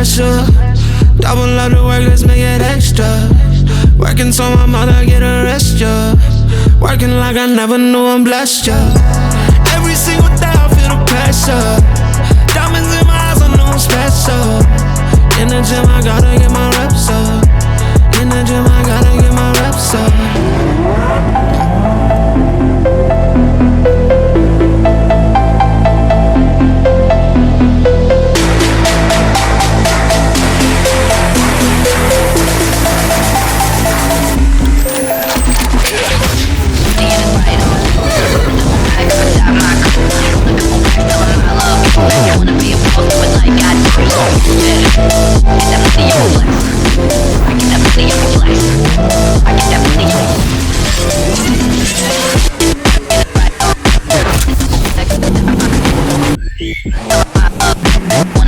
pressure. Double up the work, let's make it extra. Working so my mother get a rest, yeah. Working like I never knew I'm blessed, yeah. Every single day I feel the pressure. Diamonds in my eyes, I know I'm special. In the gym, I gotta get my reps up. In the gym, I gotta get my reps up. I wanna be a boss, but like I do. I can never see your flex. I can never see your flex. I can never see your flex.